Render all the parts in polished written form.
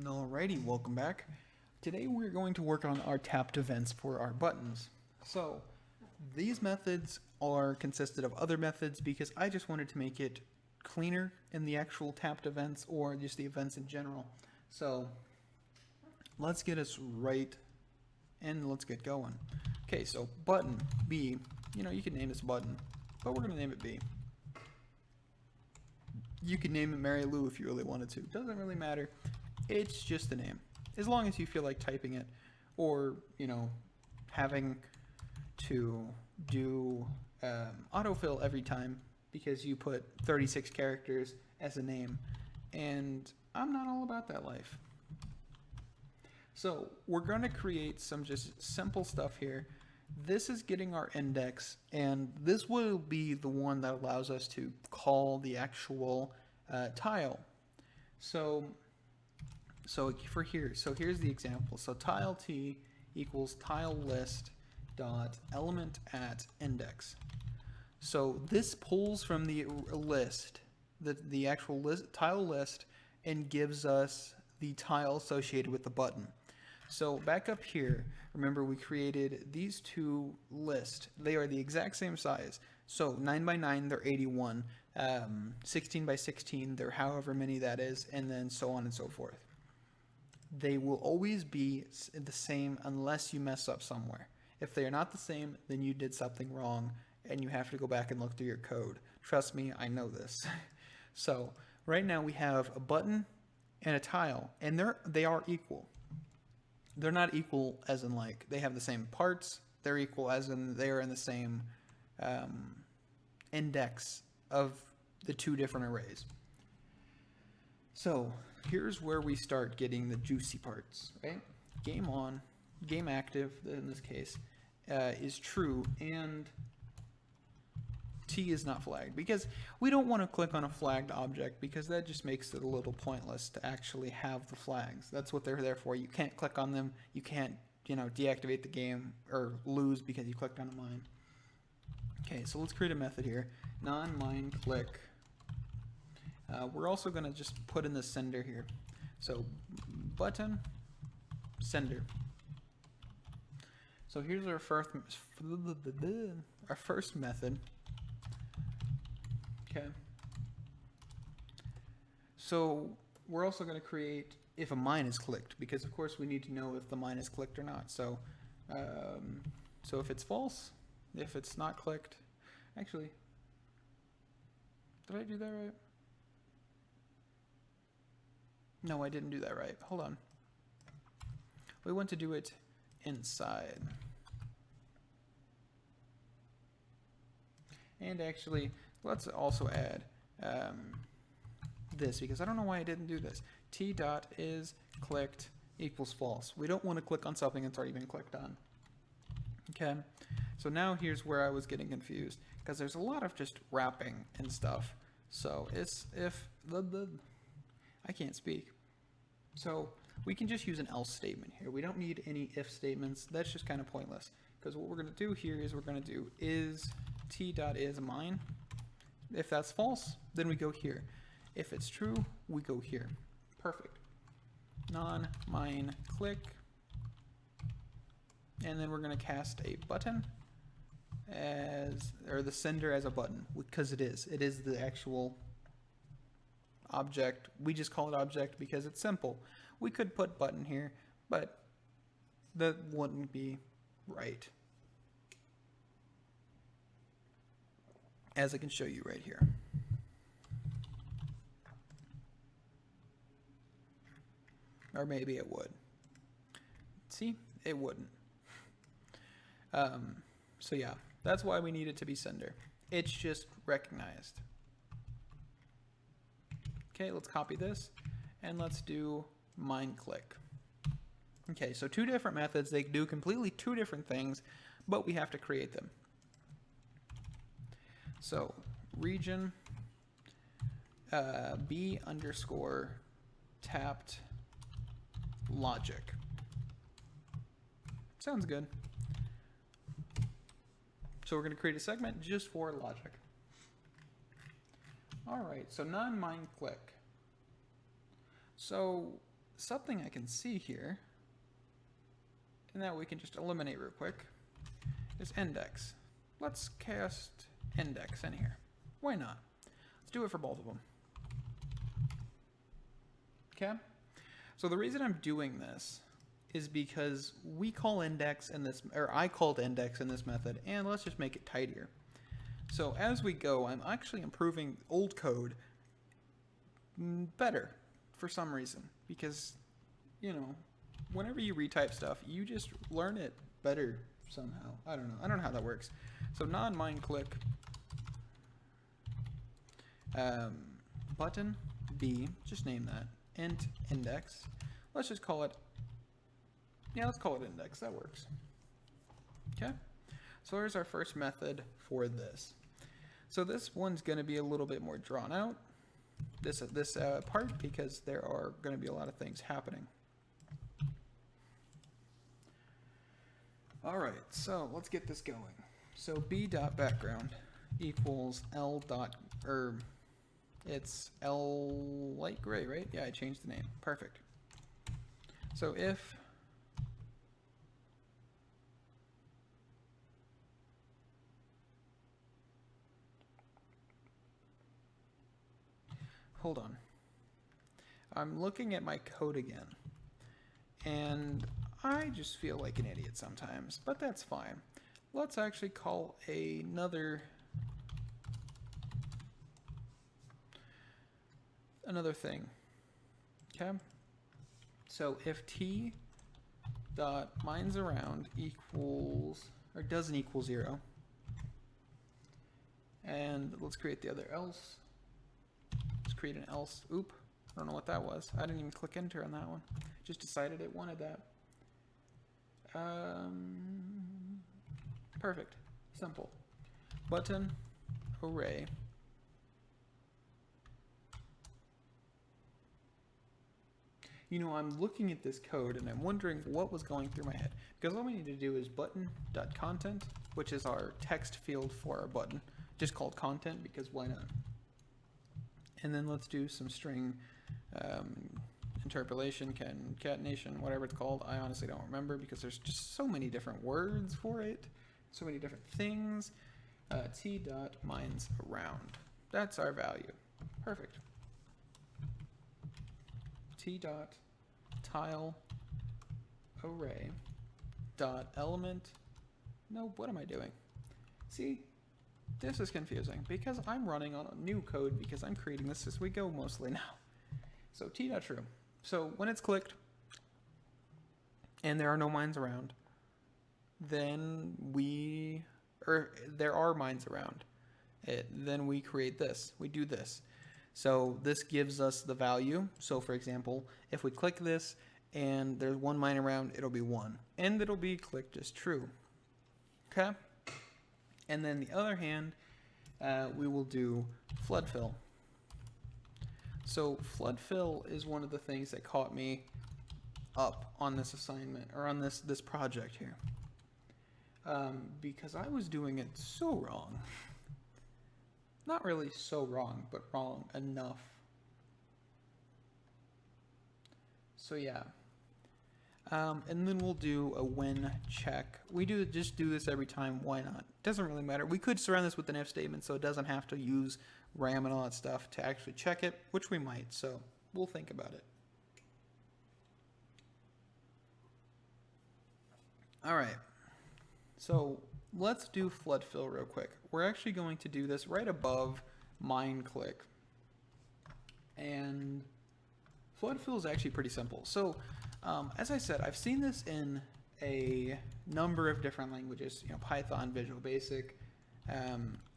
Alrighty, welcome back. Today we're going to work on our tapped events for our buttons. So these methods are consisted of other methods because I just wanted to make it cleaner in the actual tapped events or just the events in general. So let's get us right and let's get going. Okay, so button B, you can name this button, but we're going to name it B. You could name it Mary Lou if you really wanted to. Doesn't really matter. It's just a name. As long as you feel like typing it or, having to do autofill every time because you put 36 characters as a name. And I'm not all about that life. So we're going to create some just simple stuff here. This is getting our index, and this will be the one that allows us to call the actual tile. So here's the example. So tile t equals tile list dot element at index. So this pulls from the list, the actual tile list, and gives us the tile associated with the button. So back up here, remember we created these two lists. They are the exact same size. So 9 by 9, they're 81. 16 by 16, they're however many that is, and then so on and so forth. They will always be the same unless you mess up somewhere. If they are not the same, then you did something wrong, and you have to go back and look through your code. Trust me, I know this. So right now we have a button and a tile, and they are equal. They're not equal as in like they have the same parts. They're equal as in they are in the same index of the two different arrays. So here's where we start getting the juicy parts, right? Game on, game active in this case, is true, and T is not flagged because we don't want to click on a flagged object because that just makes it a little pointless to actually have the flags. That's what they're there for. You can't click on them. You can't, deactivate the game or lose because you clicked on a mine. Okay, so let's create a method here. Non-mine click. We're also going to just put in the sender here. So button sender. So here's our first method. Okay. So we're also going to create if a mine is clicked because of course we need to know if the mine is clicked or not. So so if it's false, if it's not clicked, actually, did I do that right? No, I didn't do that right. Hold on. We want to do it inside. And actually, let's also add this because I don't know why I didn't do this. T dot is clicked equals false. We don't want to click on something that's already been clicked on. Okay, so now here's where I was getting confused because there's a lot of just wrapping and stuff. So it's if I can't speak. So we can just use an else statement here. We don't need any if statements. That's just kind of pointless because what we're going to do here is we're going to do is t dot is mine. If that's false, then we go here. If it's true, we go here. Perfect. Non-mine click. And then we're going to cast a button or the sender as a button because it is the actual object. We just call it object because it's simple. We could put button here, but that wouldn't be right. As I can show you right here. Or maybe it would. See, it wouldn't. So yeah, that's why we need it to be sender. It's just recognized. Okay, let's copy this and let's do mine click. Okay, so two different methods. They do completely two different things, but we have to create them. So region B underscore tapped logic. Sounds good. So we're going to create a segment just for logic. All right, so non-mine click. So something I can see here, and that we can just eliminate real quick, is index. Let's cast index in here. Why not? Let's do it for both of them. Okay? So the reason I'm doing this is because we call index in this, or I called index in this method, and let's just make it tidier. So as we go, I'm actually improving old code better for some reason, because, you know, whenever you retype stuff, you just learn it better somehow. I don't know how that works. So non-mine click button B, just name that, int index. Let's just call it, yeah, let's call it index. That works. Okay. So there's our first method for this. So this one's going to be a little bit more drawn out, this part, because there are going to be a lot of things happening. All right, so let's get this going. So b.background equals l dot, or it's L light gray, right? Yeah, I changed the name. Perfect. So if hold on. I'm looking at my code again, and I just feel like an idiot sometimes, but that's fine. Let's actually call another thing. Okay. So if t dot mines around equals, or doesn't equal 0, and let's create the other else. Let's create an else. Oop. I don't know what that was. I didn't even click enter on that one. Just decided it wanted that. Perfect. Simple. Button array. You know, I'm looking at this code and I'm wondering what was going through my head. Because all we need to do is button.content, which is our text field for our button. Just called content because why not? And then let's do some string interpolation, concatenation, whatever it's called. I honestly don't remember because there's just so many different words for it. So many different things. T.mines around. That's our value. Perfect. T.tile array dot element. No, what am I doing? See, this is confusing because I'm running on a new code because I'm creating this as we go mostly now. So t.true. So when it's clicked and there are no mines around, then there are mines around it. Then we create this. We do this. So this gives us the value. So for example, if we click this and there's one mine around, it'll be 1. And it'll be clicked as true. Okay? And then the other hand, we will do flood fill. So flood fill is one of the things that caught me up on this assignment, or on this project here. Because I was doing it so wrong. Not really so wrong, but wrong enough. So yeah. And then we'll do a when check. We just do this every time. Why not? Doesn't really matter. We could surround this with an if statement, so it doesn't have to use RAM and all that stuff to actually check it, which we might. So we'll think about it. All right. So let's do flood fill real quick. We're actually going to do this right above mine click. And flood fill is actually pretty simple. So as I said, I've seen this in a number of different languages, Python, Visual Basic,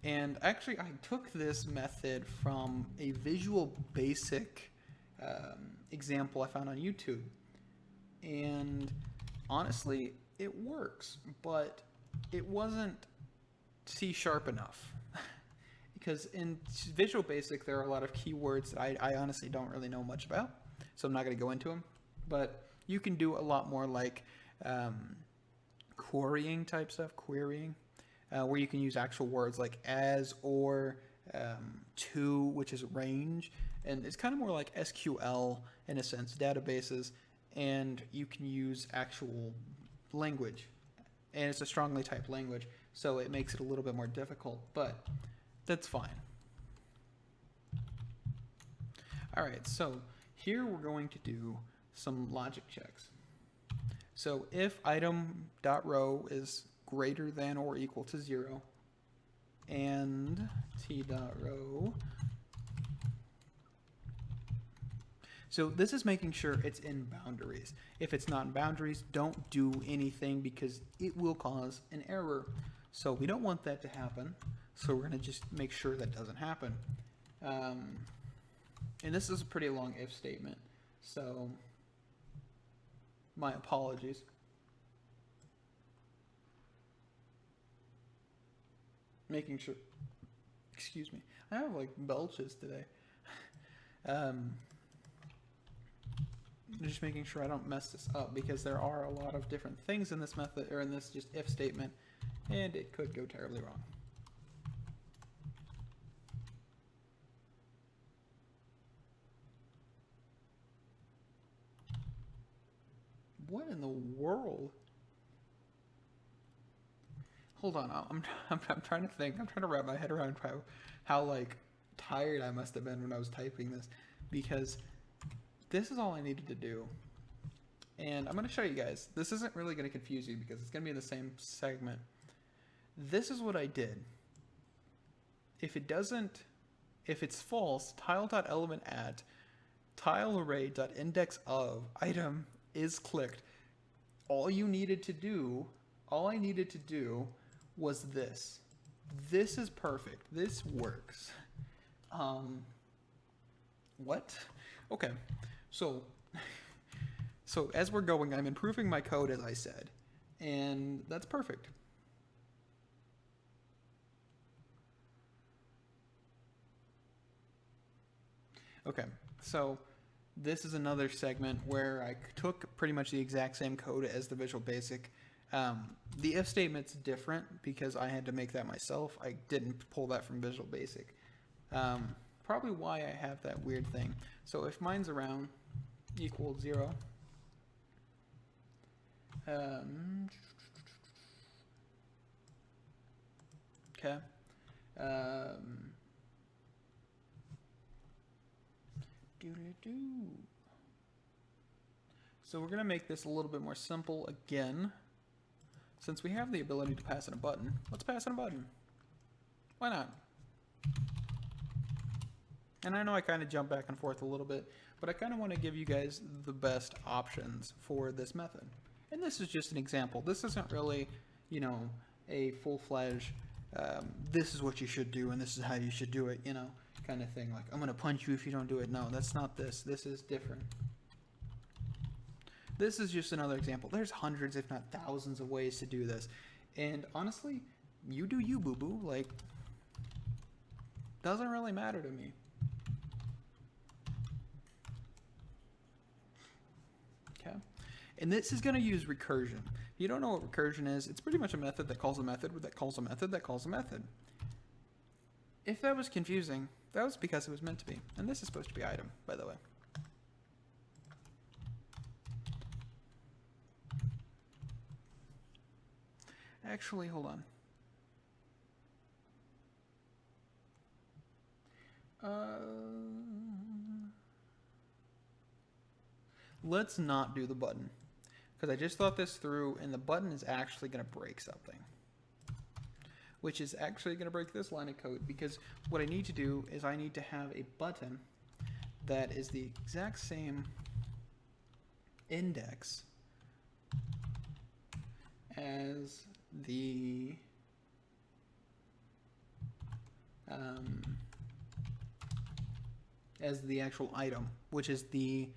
and actually I took this method from a Visual Basic example I found on YouTube. And honestly, it works, but it wasn't C# enough. Because in Visual Basic, there are a lot of keywords that I honestly don't really know much about, so I'm not going to go into them. But you can do a lot more like querying type stuff, where you can use actual words like as, or, 2, which is range, and it's kind of more like SQL in a sense, databases, and you can use actual language, and it's a strongly typed language, so it makes it a little bit more difficult, but that's fine. All right, so here we're going to do some logic checks. So if item.row is greater than or equal to 0, and t.row. So this is making sure it's in boundaries. If it's not in boundaries, don't do anything because it will cause an error. So we don't want that to happen. So we're going to just make sure that doesn't happen. And this is a pretty long if statement. So my apologies. Making sure, excuse me, I have like belches today. Just making sure I don't mess this up because there are a lot of different things in this method, or in this just if statement, and it could go terribly wrong. What in the world? Hold on, I'm trying to think. I'm trying to wrap my head around how like tired I must have been when I was typing this, because this is all I needed to do. And I'm going to show you guys. This isn't really going to confuse you because it's going to be in the same segment. This is what I did. If it's false, tile.element at tileArray.indexOf item is clicked. All I needed to do was this. This is perfect. This works. What? Okay. So as we're going, I'm improving my code as I said, and that's perfect. Okay, so this is another segment where I took pretty much the exact same code as the Visual Basic. The if statement's different because I had to make that myself. I didn't pull that from Visual Basic. Probably why I have that weird thing. So if mine's around equals 0, okay. So we're going to make this a little bit more simple again. Since we have the ability to pass in a button, let's pass in a button. Why not? And I know I kind of jump back and forth a little bit, but I kind of want to give you guys the best options for this method. And this is just an example. This isn't really, you know, a full-fledged, this is what you should do and this is how you should do it, you know, kind of thing. Like, I'm going to punch you if you don't do it. No, that's not this. This is different. This is just another example. There's hundreds, if not thousands, of ways to do this. And honestly, you do you, boo-boo. Like, doesn't really matter to me. Okay. And this is going to use recursion. If you don't know what recursion is, it's pretty much a method that calls a method that calls a method that calls a method. If that was confusing, that was because it was meant to be. And this is supposed to be item, by the way. Actually, hold on. Let's not do the button, because I just thought this through, and the button is actually going to break something, which is actually going to break this line of code, because what I need to do is I need to have a button that is the exact same index as the actual item, which is the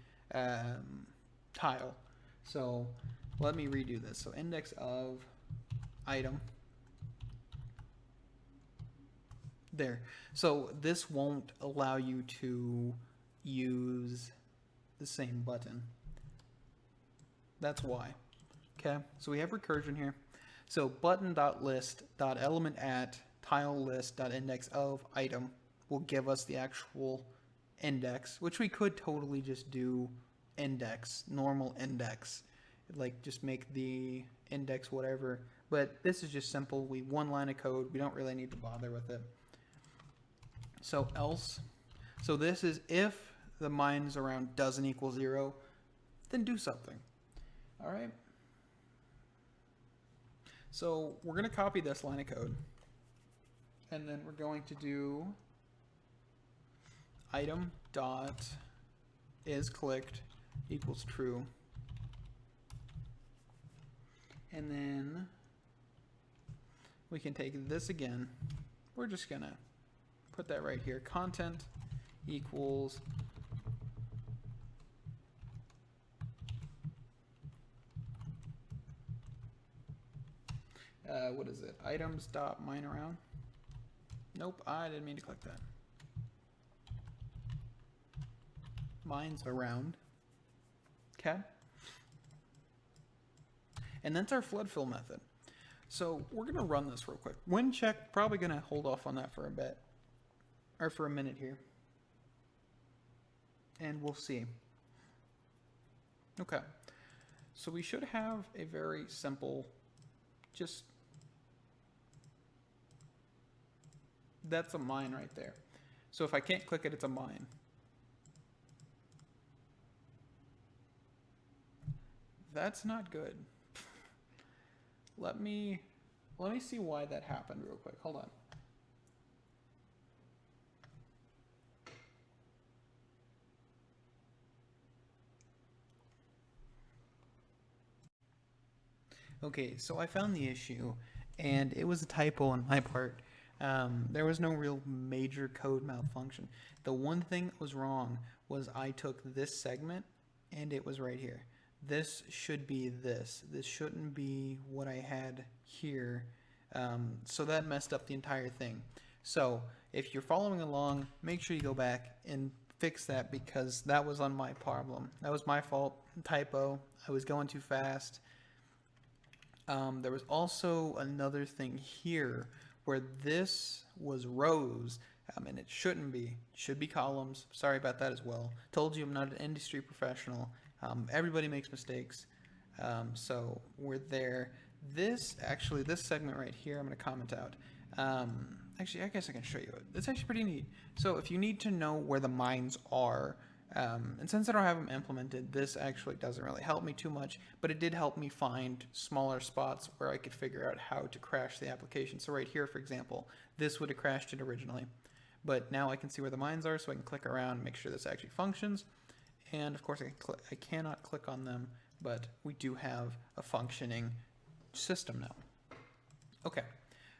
tile. So let me redo this. So index of item. There. So this won't allow you to use the same button. That's why. Okay, so we have recursion here. So button.list.element at tile list.index of item will give us the actual index, which we could totally just do index, normal index, like just make the index whatever. But this is just simple. We one line of code. We don't really need to bother with it. So else. So this is if the mines around doesn't equal 0, then do something. All right. So we're going to copy this line of code. And then we're going to do item dot is clicked equals true. And then we can take this again. We're just going to put that right here. Content equals what is it? Items dot mine around. Nope, I didn't mean to click that. Mines around. Okay. And that's our flood fill method. So we're going to run this real quick. When check, probably going to hold off on that for a bit. Or for a minute here. And we'll see. Okay. So we should have a very simple, just, that's a mine right there. So if I can't click it, it's a mine. That's not good. Let me see why that happened real quick. Hold on. Okay, so I found the issue, and it was a typo on my part. There was no real major code malfunction. The one thing that was wrong was I took this segment, and it was right here. This should be this. This shouldn't be what I had here. So that messed up the entire thing. So if you're following along, make sure you go back and fix that, because that was on my problem. That was my fault, typo. I was going too fast. There was also another thing here where this was rows, and it shouldn't be. It should be columns. Sorry about that as well. Told you I'm not an industry professional. Everybody makes mistakes. So we're there. This segment right here, I'm going to comment out. Actually, I guess I can show you it. It's actually pretty neat. So if you need to know where the mines are, and since I don't have them implemented, this actually doesn't really help me too much, but it did help me find smaller spots where I could figure out how to crash the application. So right here, for example, this would have crashed it originally, but now I can see where the mines are, so I can click around and make sure this actually functions. And of course, I cannot click on them, but we do have a functioning system now. Okay,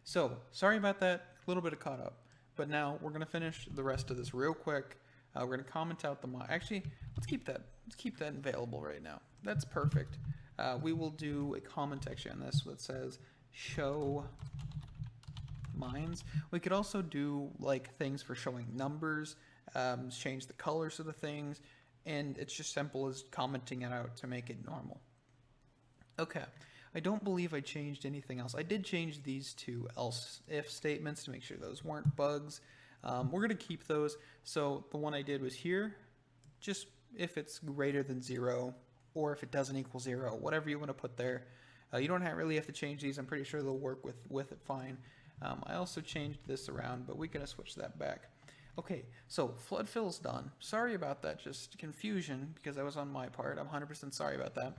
so sorry about that, a little bit of caught up, but now we're going to finish the rest of this real quick. We're going to comment out the mine. Actually, let's keep that available right now. That's perfect. We will do a comment actually on this that says show mines. We could also do like things for showing numbers, change the colors of the things, and it's just simple as commenting it out to make it normal. Okay, I don't believe I changed anything else. I did change these two else if statements to make sure those weren't bugs. We're going to keep those. So the one I did was here, just if it's greater than 0 or if it doesn't equal 0, whatever you want to put there. You don't really have to change these. I'm pretty sure they'll work with it fine. I also changed this around, but we're going to switch that back. Okay, so flood fill's done. Sorry about that, just confusion because that was on my part. I'm 100% sorry about that.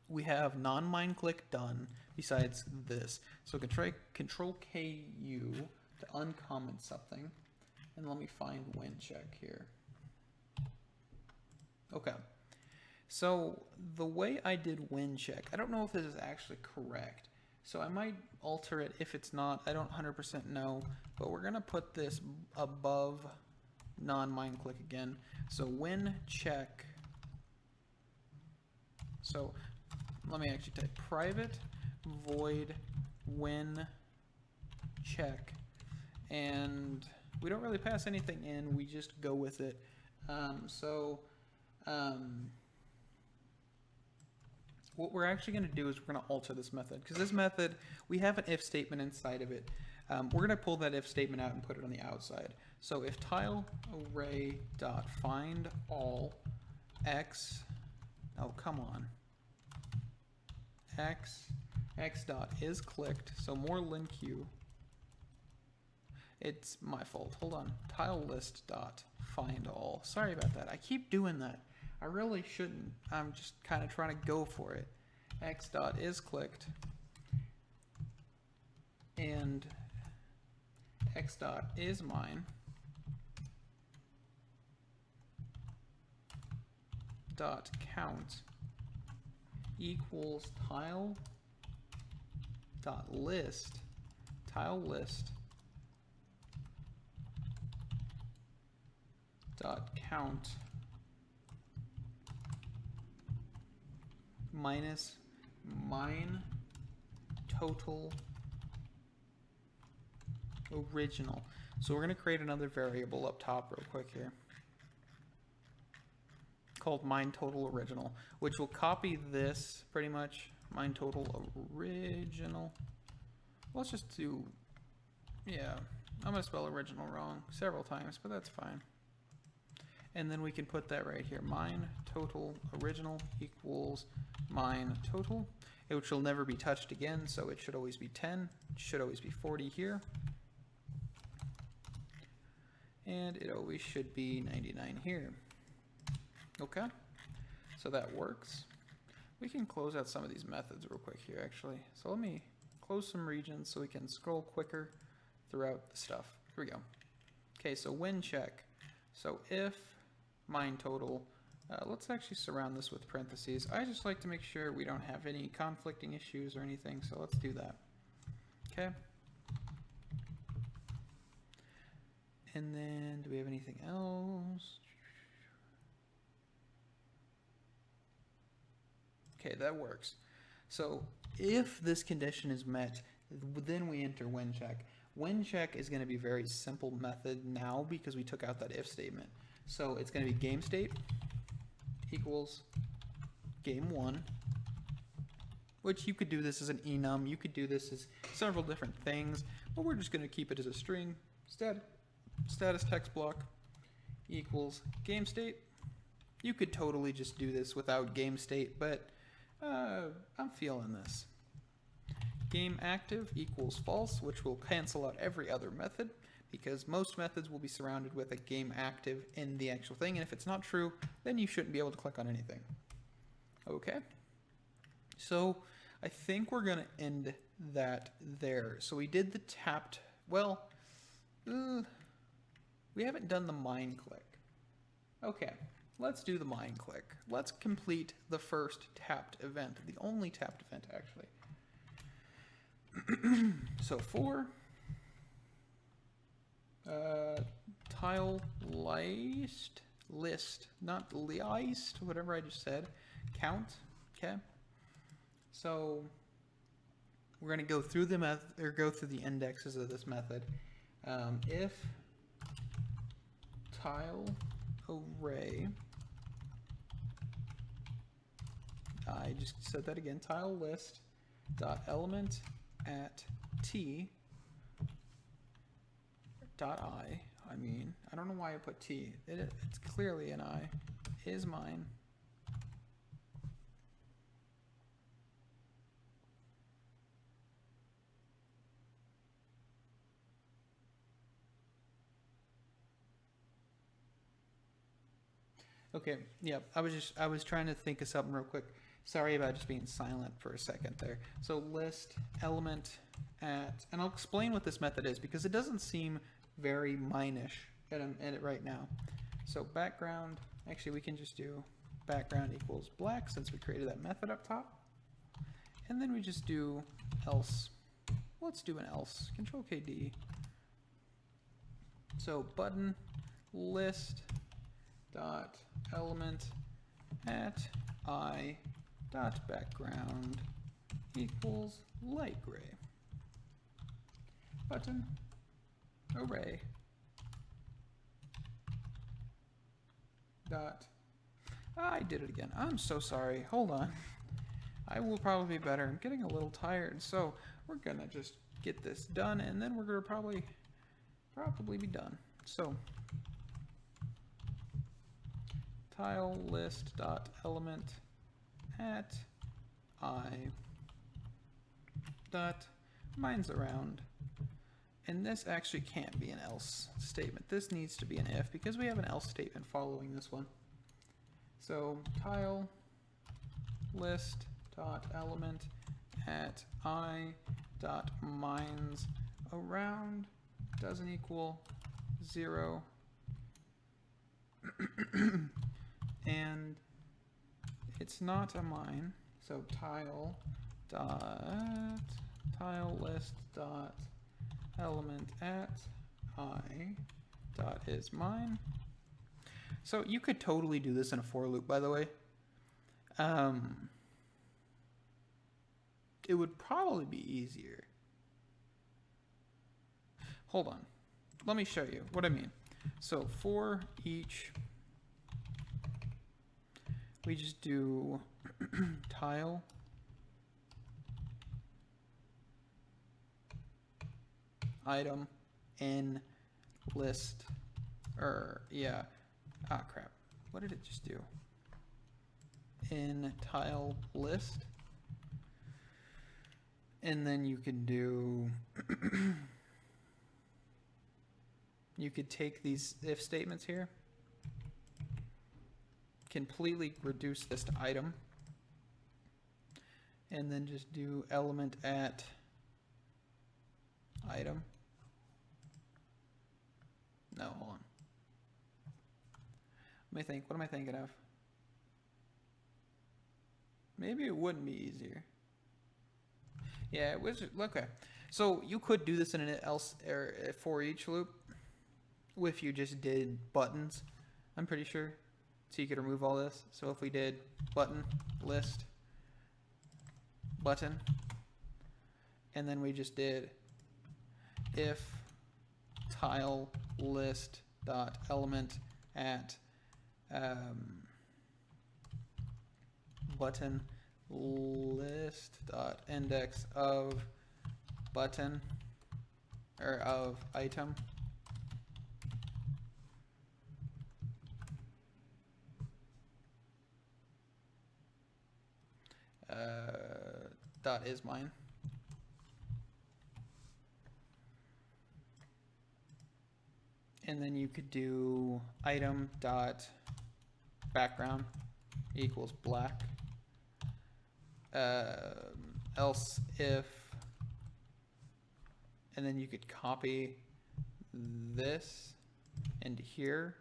We have non-mine click done besides this. So control KU to uncomment something. And let me find win check here. Okay. So the way I did win check, I don't know if this is actually correct. So I might alter it if it's not. I don't 100% know. But we're going to put this above non-mine click again. So win check. So let me actually type private void win check, and we don't really pass anything in, we just go with it. What we're actually going to do is we're going to alter this method, because this method, we have an if statement inside of it. We're going to pull that if statement out and put it on the outside. So if tile array dot find all x, oh come on, x dot is clicked, so more len q. It's my fault. Hold on. Tile list dot find all. Sorry about that. I keep doing that. I really shouldn't. I'm just kind of trying to go for it. X dot is clicked, and x dot is mine. Dot count equals tile dot list, tile list dot count minus mine total original. So we're going to create another variable up top real quick here called mine total original, which will copy this pretty much, mine total original. Let's just do, yeah, I'm going to spell original wrong several times, but that's fine. And then we can put that right here, mine total original equals mine total, which will never be touched again, so it should always be 10, it should always be 40 here, and it always should be 99 here. Okay, so that works. We can close out some of these methods real quick here actually. So let me close some regions so we can scroll quicker throughout the stuff. Here we go. Okay, so when check. So if mine total, let's actually surround this with parentheses. I just like to make sure we don't have any conflicting issues or anything, so let's do that. Okay. And then do we have anything else? Okay, that works. So if this condition is met, then we enter when check. When check is going to be a very simple method now because we took out that if statement. So it's going to be game state equals game1, which you could do this as an enum, you could do this as several different things, but we're just going to keep it as a string. Status text block equals game state. You could totally just do this without game state, but I'm feeling this. Game active equals false, which will cancel out every other method because most methods will be surrounded with a game active in the actual thing, and if it's not true, then you shouldn't be able to click on anything. Okay, so I think we're gonna end that there. So we did the tapped, well, we haven't done the mine click. Okay, let's do the mine click. Let's complete the first tapped event, the only tapped event actually. So for tile list, not list, whatever I just said, count. Okay, so we're going to go through the method, or go through the indexes of this method. If tile array, I just said that again, tile list dot element at t dot I mean, I don't know why I put t, it's clearly an I, is mine. Okay, yeah, I was trying to think of something real quick. Sorry about just being silent for a second there. So list element at, and I'll explain what this method is because it doesn't seem very mine-ish in it right now. So background, actually we can just do background equals black since we created that method up top. And then we just do else. Let's do an else, Control KD. So button list dot element at I dot background equals light gray. Button array dot, I did it again. I'm so sorry. Hold on. I will probably be better. I'm getting a little tired, so we're gonna just get this done, and then we're gonna probably be done. So tile list dot element at I dot mines around. And this actually can't be an else statement. This needs to be an if because we have an else statement following this one. So tile list dot element at I dot mines around doesn't equal 0. And it's not a mine. So tile list dot element at I dot is mine. So you could totally do this in a for loop, by the way. It would probably be easier. Hold on. Let me show you what I mean. So for each, we just do tile item in list, or yeah, crap. What did it just do? In tile list. And then you can do, you could take these if statements here, completely reduce this to item, and then just do element at item. No, hold on. Let me think. What am I thinking of? Maybe it wouldn't be easier. Yeah, it was okay. So you could do this in an else or for each loop if you just did buttons, I'm pretty sure. So you could remove all this. So if we did button list button, and then we just did if tile list dot element at button list dot index of button or of item dot is mine. And then you could do item dot background equals black. Else if, and then you could copy this into here.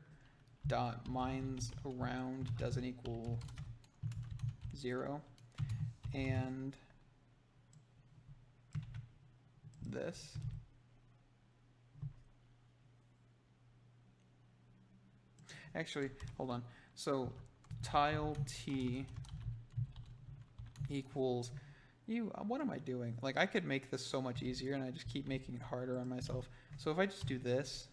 Dot mines around doesn't equal 0, and this. Actually, hold on. So tile t equals what am I doing? Like, I could make this so much easier, and I just keep making it harder on myself. So if I just do this,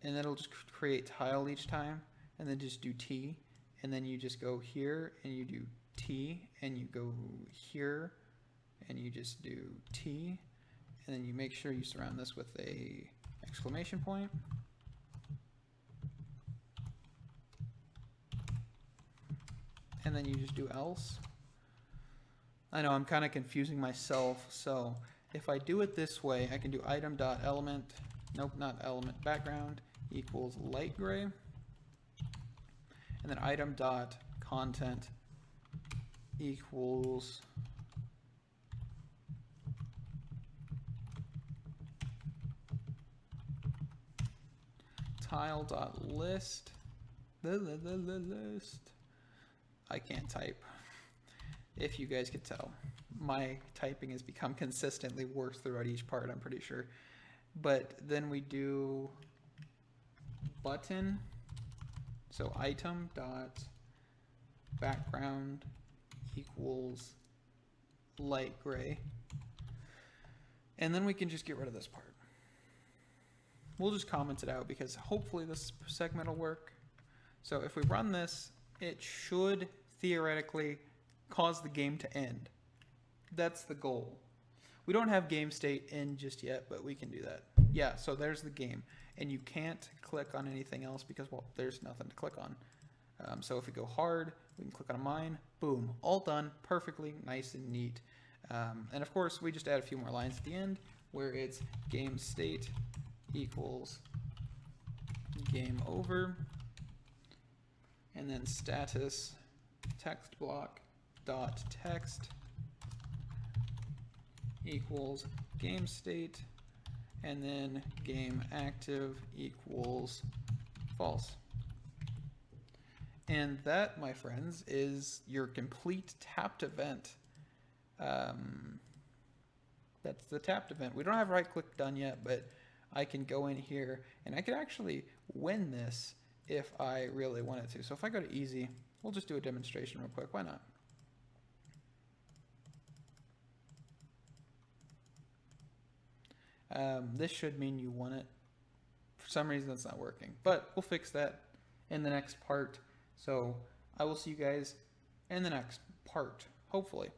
and then it'll just create tile each time, and then just do t, and then you just go here and you do t, and you go here and you just do t, and then you make sure you surround this with a exclamation point. And then you just do else. I know I'm kind of confusing myself, so if I do it this way, I can do item dot element, nope, not element, background equals light gray, and then item dot content equals tile dot list, list. I can't type. If you guys could tell, my typing has become consistently worse throughout each part, I'm pretty sure. But then we do button, so item dot background equals light gray, and then we can just get rid of this part. We'll just comment it out because hopefully this segment will work. So if we run this, it should theoretically cause the game to end. That's the goal. We don't have game state in just yet, but we can do that. Yeah, so there's the game. And you can't click on anything else because, well, there's nothing to click on. So if we go hard, we can click on a mine. Boom, all done, perfectly nice and neat. And of course, we just add a few more lines at the end where it's game state equals game over. And then status text block dot text equals game state, and then game active equals false. And that, my friends, is your complete tapped event. That's the tapped event. We don't have right click done yet, but I can go in here and I could actually win this if I really wanted to. So if I go to easy, we'll just do a demonstration real quick. Why not? This should mean you won it. For some reason, it's not working, but we'll fix that in the next part. So I will see you guys in the next part, hopefully.